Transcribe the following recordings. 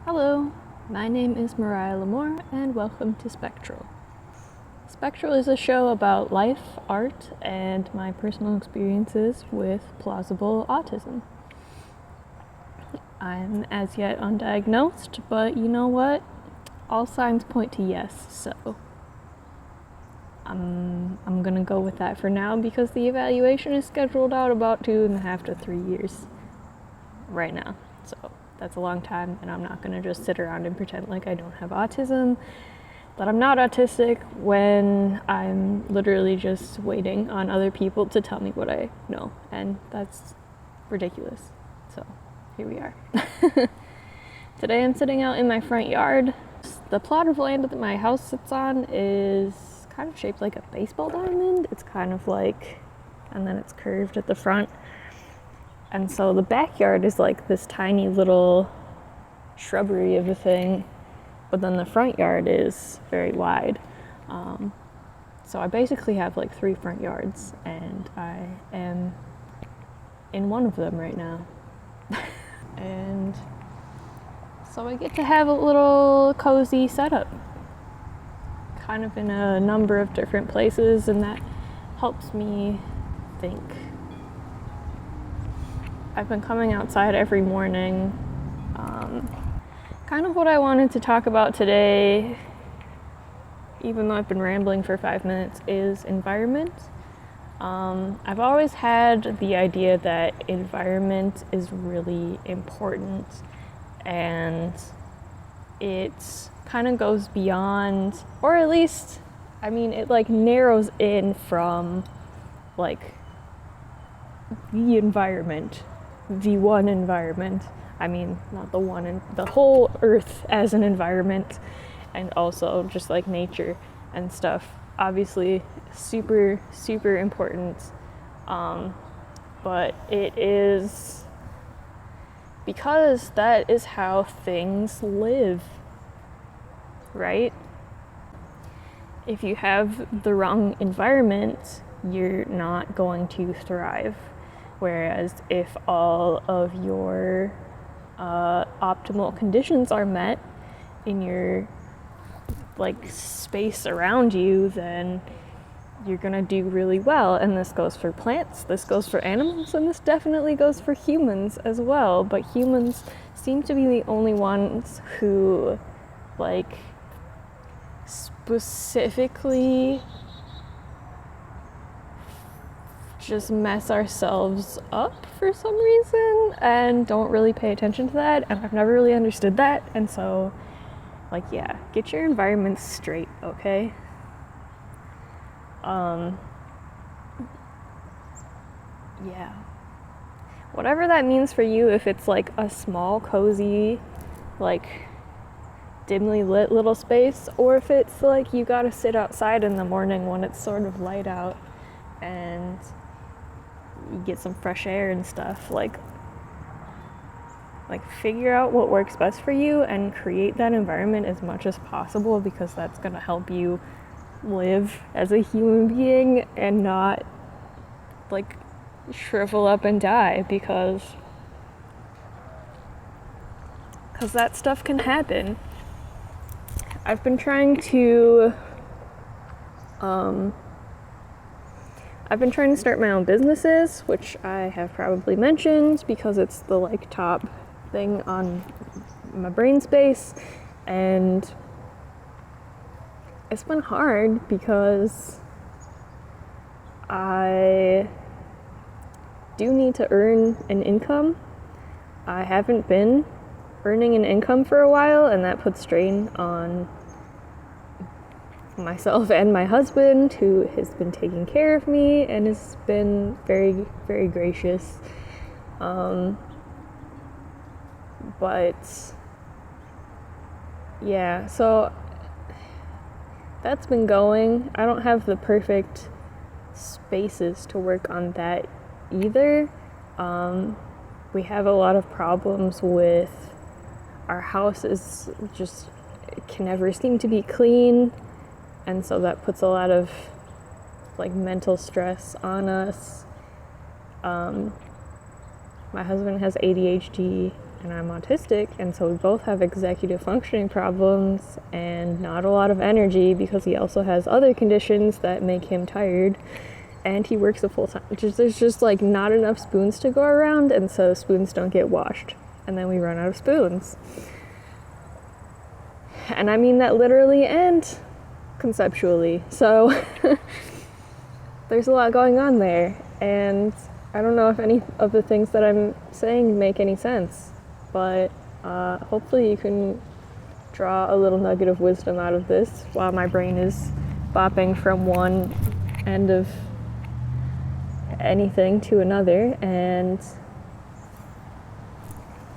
Hello, my name is Mariah Lamore, and welcome to Spectral. Spectral is a show about life, art, and my personal experiences with plausible autism. I'm as yet undiagnosed, but you know what? All signs point to yes, so I'm gonna go with that for now because the evaluation is scheduled out about 2.5 to 3 years right now. So that's a long time, and I'm not gonna just sit around and pretend like I don't have autism, that I'm not autistic when I'm literally just waiting on other people to tell me what I know, and that's ridiculous. So here we are. Today I'm sitting out in my front yard. The plot of land that my house sits on is kind of shaped like a baseball diamond. It's kind of like, and then it's curved at the front. And so the backyard is like this tiny little shrubbery of a thing, but then the front yard is very wide. So I basically have like 3 front yards, and I am in one of them right now. And so I get to have a little cozy setup, kind of in a number of different places, and that helps me think. I've been coming outside every morning. Kind of what I wanted to talk about today, even though I've been rambling for 5 minutes, is environment. I've always had the idea that environment is really important, and it kind of goes beyond, or at least, it like narrows in from like the environment, the one environment. Not the one, and the whole earth as an environment, and also just like nature and stuff. Obviously, super, super important. But it is because that is how things live, right? If you have the wrong environment, you're not going to thrive. Whereas if all of your optimal conditions are met in your like space around you, then you're gonna do really well. And this goes for plants, this goes for animals, and this definitely goes for humans as well. But humans seem to be the only ones who like specifically just mess ourselves up for some reason and don't really pay attention to that, and I've never really understood that. And so get your environment straight, okay? Whatever that means for you, if it's like a small, cozy, like dimly lit little space, or if it's like you gotta sit outside in the morning when it's sort of light out and you get some fresh air and stuff, like figure out what works best for you and create that environment as much as possible, because that's going to help you live as a human being and not like shrivel up and die, because that stuff can happen. I've been trying to start my own businesses, which I have probably mentioned because it's the like top thing on my brain space, and it's been hard because I do need to earn an income. I haven't been earning an income for a while, and that puts strain on myself and my husband, who has been taking care of me and has been very, very gracious. So that's been going. I don't have the perfect spaces to work on that either. We have a lot of problems with our house is just, it can never seem to be clean, and so that puts a lot of like mental stress on us. My husband has ADHD, and I'm autistic, and so we both have executive functioning problems and not a lot of energy because he also has other conditions that make him tired, and he works a full time. There's just like not enough spoons to go around, and so spoons don't get washed, and then we run out of spoons. And I mean that literally and conceptually. So there's a lot going on there, and I don't know if any of the things that I'm saying make any sense, but hopefully you can draw a little nugget of wisdom out of this while my brain is bopping from one end of anything to another, and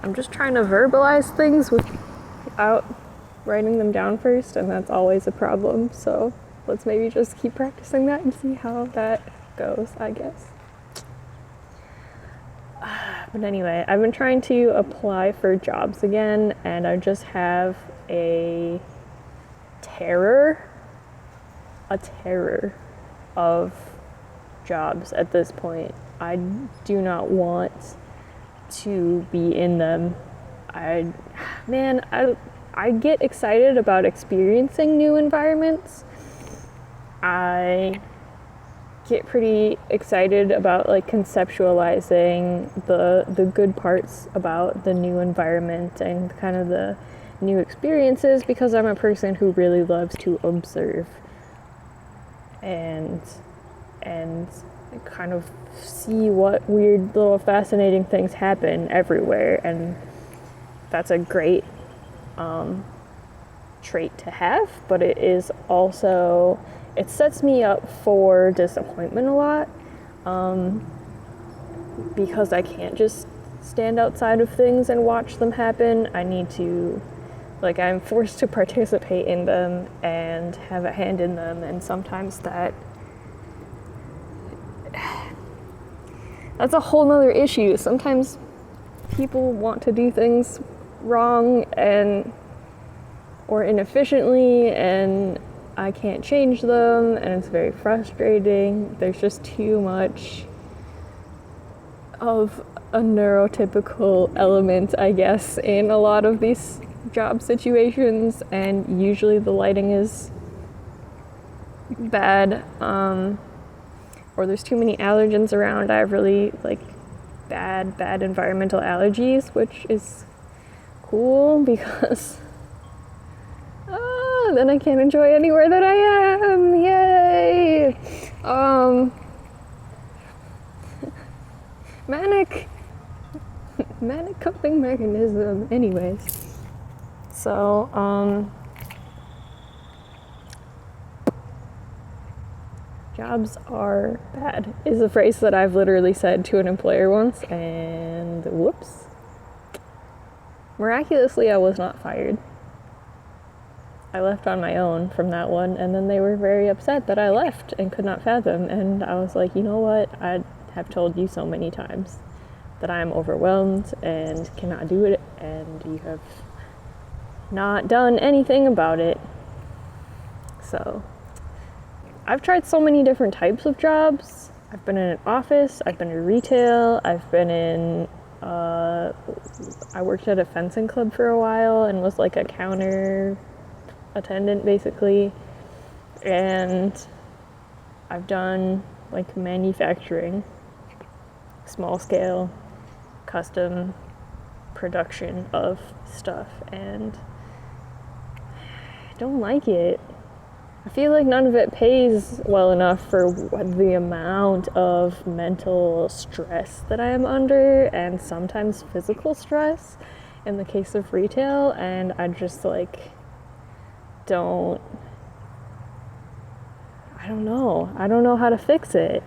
I'm just trying to verbalize things without writing them down first, and that's always a problem. So let's maybe just keep practicing that and see how that goes, I guess. But anyway, I've been trying to apply for jobs again, and I just have a terror of jobs at this point. I do not want to be in them. I get excited about experiencing new environments. I get pretty excited about like conceptualizing the good parts about the new environment and kind of the new experiences, because I'm a person who really loves to observe and kind of see what weird little fascinating things happen everywhere, and that's a great trait to have, but it is also, it sets me up for disappointment a lot, because I can't just stand outside of things and watch them happen. I need to, like, I'm forced to participate in them and have a hand in them, and sometimes that's a whole nother issue. Sometimes people want to do things wrong or inefficiently, and I can't change them, and it's very frustrating. There's just too much of a neurotypical element, I guess, in a lot of these job situations, and usually the lighting is bad, or there's too many allergens around. I have really bad environmental allergies, which is cool because then I can't enjoy anywhere that I am. Yay! Manic coping mechanism. Anyways, so jobs are bad is a phrase that I've literally said to an employer once, and whoops. Miraculously, I was not fired. I left on my own from that one, and then they were very upset that I left and could not fathom, and I was like, you know what, I have told you so many times that I am overwhelmed and cannot do it, and you have not done anything about it. So I've tried so many different types of jobs. I've been in an office, I've been in retail, I've been in I worked at a fencing club for a while and was like a counter attendant basically, and I've done like manufacturing, small scale custom production of stuff, and I don't like it. I feel like none of it pays well enough for the amount of mental stress that I am under, and sometimes physical stress in the case of retail, and I just like I don't know how to fix it,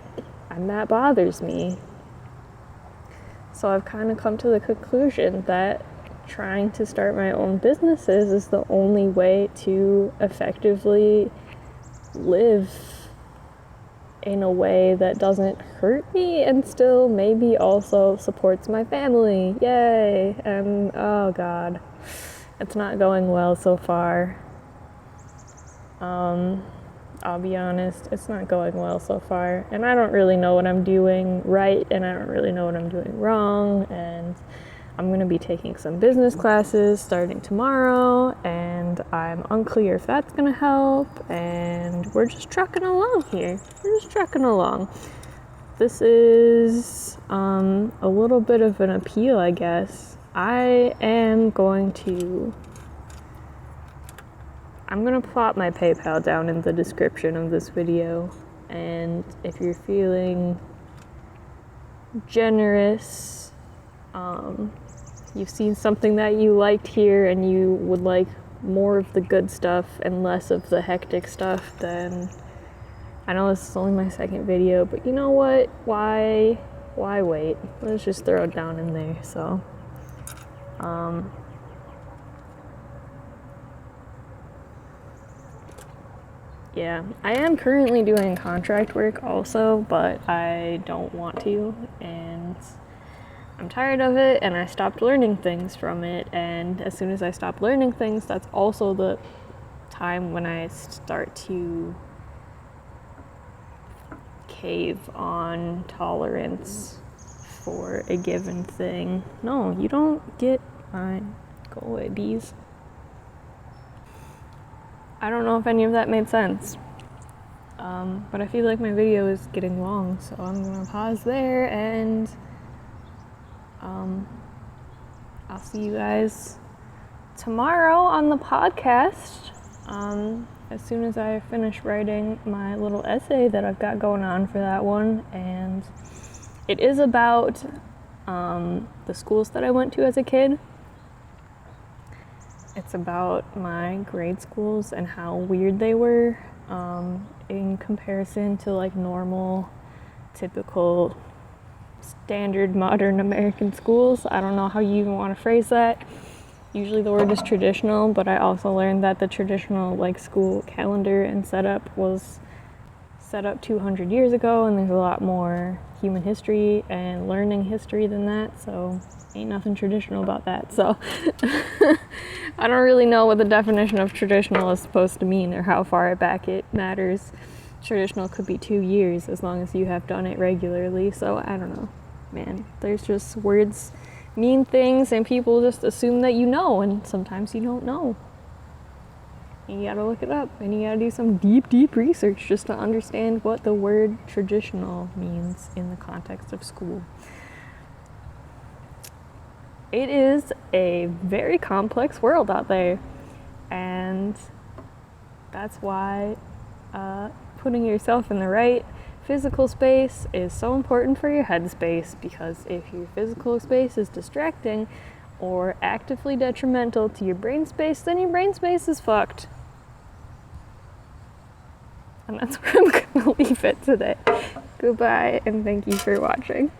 and that bothers me. So I've kind of come to the conclusion that trying to start my own businesses is the only way to effectively live in a way that doesn't hurt me and still maybe also supports my family. Yay! And oh god, it's not going well so far. I'll be honest, it's not going well so far, and I don't really know what I'm doing right, and I don't really know what I'm doing wrong, and I'm going to be taking some business classes starting tomorrow, and I'm unclear if that's going to help, and we're just trucking along here. This is a little bit of an appeal, I guess. I'm going to plop my PayPal down in the description of this video, and if you're feeling generous, you've seen something that you liked here and you would like more of the good stuff and less of the hectic stuff, then I know this is only my second video, but you know what? Why wait? Let's just throw it down in there. So, yeah, I am currently doing contract work also, but I don't want to, and I'm tired of it, and I stopped learning things from it, and as soon as I stop learning things, that's also the time when I start to cave on tolerance for a given thing. No, you don't get mine. Go away, bees. I don't know if any of that made sense, but I feel like my video is getting long, so I'm gonna pause there, and I'll see you guys tomorrow on the podcast, as soon as I finish writing my little essay that I've got going on for that one. And it is about the schools that I went to as a kid. It's about my grade schools and how weird they were in comparison to like normal, typical, standard modern American schools. I don't know how you even want to phrase that. Usually the word is traditional, but I also learned that the traditional like school calendar and setup was set up 200 years ago, and there's a lot more human history and learning history than that, so ain't nothing traditional about that. So I don't really know what the definition of traditional is supposed to mean or how far back it matters. Traditional could be 2 years as long as you have done it regularly, so I don't know, man. There's just words mean things, and people just assume that you know, and sometimes you don't know. You gotta look it up, and you gotta do some deep research just to understand what the word traditional means in the context of school. It is a very complex world out there, and that's why putting yourself in the right physical space is so important for your head space, because if your physical space is distracting or actively detrimental to your brain space, then your brain space is fucked. And that's where I'm gonna leave it today. Goodbye, and thank you for watching.